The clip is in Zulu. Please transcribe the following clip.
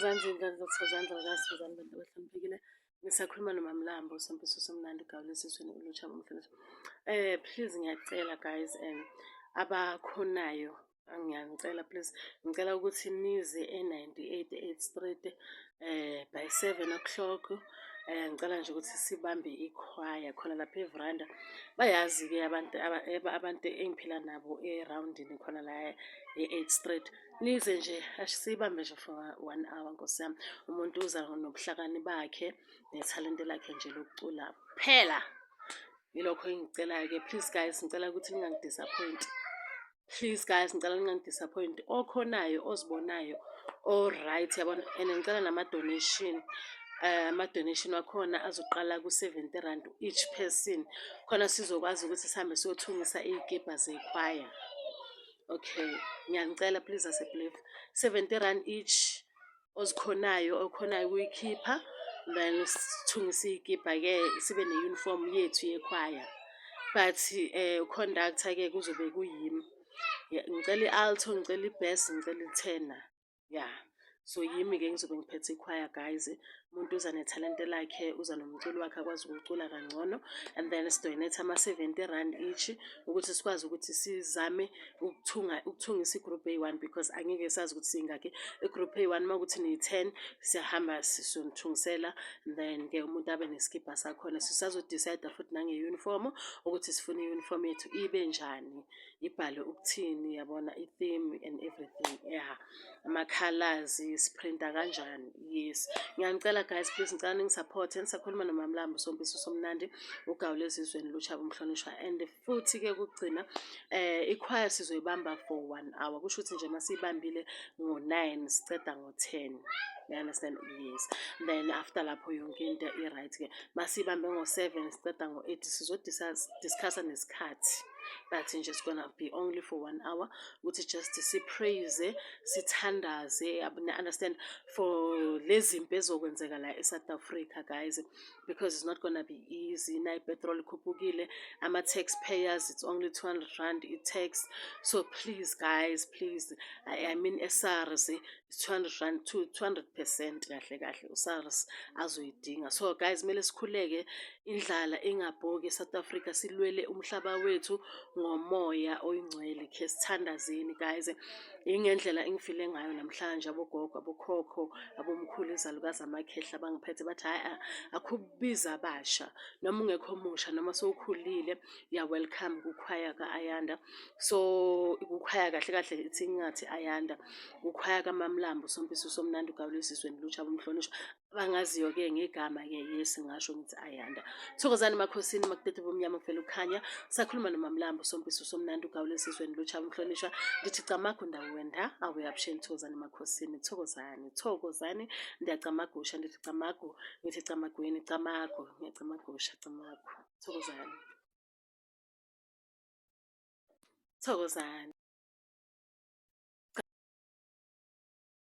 Thokozani bantu abahloniphekile. Ngisakhuluma noMamlambo Sompiso Somnandi Gawule esiswini ulutsha bomhlonishwa. Please ngiyacela guys abakhonayo ngiyacela please ngicela ukuthi nize e98 Street by 7 o'clock. Ngicela nje ukuthi sibambe ikhwaya khona lapha eVranda. Bayazi-ke abantu engiphila nabo erawundini khona la e8 Street. Nize nje asibambe nje for 1 hour Nkosi yami. Umuntu uza nobuhlakani bakhe nethalente lakhe nje lokucula kuphela. Yilokho engicelayo-ke. Please guys ngicela ukuthi ningangidisappoint. Please guys ngicela ningangidisappoint. Okhonayo ozibonayo right yabona, and ngicela nama-donation. Ama-donation wakhona azoqala ku-70 rand each person. Khona sizokwazi ukuthi sihambe siyothungisa iy'kibha zekhwaya. Okay, ngiyanicela please asebelieve 70 rand each. Ozikhonayo okhonayo ukuyikhipha, then sithungise iy'kibha-ke sibe ne-uniform yethu yekhwaya. But uconductor-ke kuzobe kuyimi. Ngicela i-alto, ngicela i-bass, ngicela i-tenor. Yeah. So yimi-ke ngizobe ngiphethe ikhwaya guys. Umuntu uza nethalente lakhe, uza nomculo wakhe akwazi ukucula kangcono, and then sidonate ama-70 rand each ukuthi sikwazi ukuthi sizame ukuthungisa i-group A1 because angeke sazi ukuthi singakhi. I-group A1 makuthi niyi-10 siyahamba sisonithungisela, then-ke umuntu abe nesikibha sakhona. Sisazodicide futhi nange-uniform ukuthi sifuna i-uniform yethu ibe njani, ibhalwe ukuthini yabona, i-theme and everything. Yeah, ama-colours siprinta kanjani. Yes, ngiyanicela guys please ngicela ningisupport. Nisakhuluma noMamlambo Sompiso Somnandi uGawule esizweni ulutsha bomhlonishwa. And futhi-ke ukugcina ikhwaya sizoyibamba for 1 hour. Kusho ukuthi nje masiyibambile ngo-9 siceda ngo-10. You understand? Yes. Then after lapho yonke into i-right-ke. Masiyibambe ngo-7 siceda ngo-8 sizodiscussa nesikhathi. But nje it's gonna be only for 1 hour. Ukuthi just sipraise, sithandaze, understand, for lezi zinto ezokwenzeka la eSouth Africa guys, because it's not gonna be easy. Na ipetrol ikhuphukile, ama-taxpayers it's only 200 rand i-tax. So please guys, please, I mean SARS it's 200 rand to 200% kahle kahle uSARS azoyidinga. So guys kumele sikhuleke, indlala ingabhoki eSouth Africa, silwele umhlaba wethu ngomoya oyingcwele. Khe sithandazeni guys. Ingendlela engifile ngayo namhlanje, abogogo, abokhokho, abomkhulu, izalukazi, amakhehla bangiphethe bathi hayi akubiza abasha, noma ungekho musha noma sowukhulile ya welcome kukhwaya ka-Ayanda. So kukhwaya kahle kahle ithi ngathi Ayanda, kukhwaya kaMamlambo Sompiso Somnandi Gawule esizweni ulutsha bomhlonishwa. Bangaziyo-ke ngegama-ke yes ngasho ngithi Ayanda. Thokozani emakhosini makudede bomnyama kuvela ukukhanya. Sakhuluma noMamlambo Sompiso Somnandi Gawule esizweni ulutsha bomhlonishwa. Ndithi camagu ndawenda awuyapsheni. Thokozani emakhosini, thokozani ndiyacamagusha. Ndithi camagu, ngithi camagweni, camagu, ngiyacamagusha, camagu. Thokozani.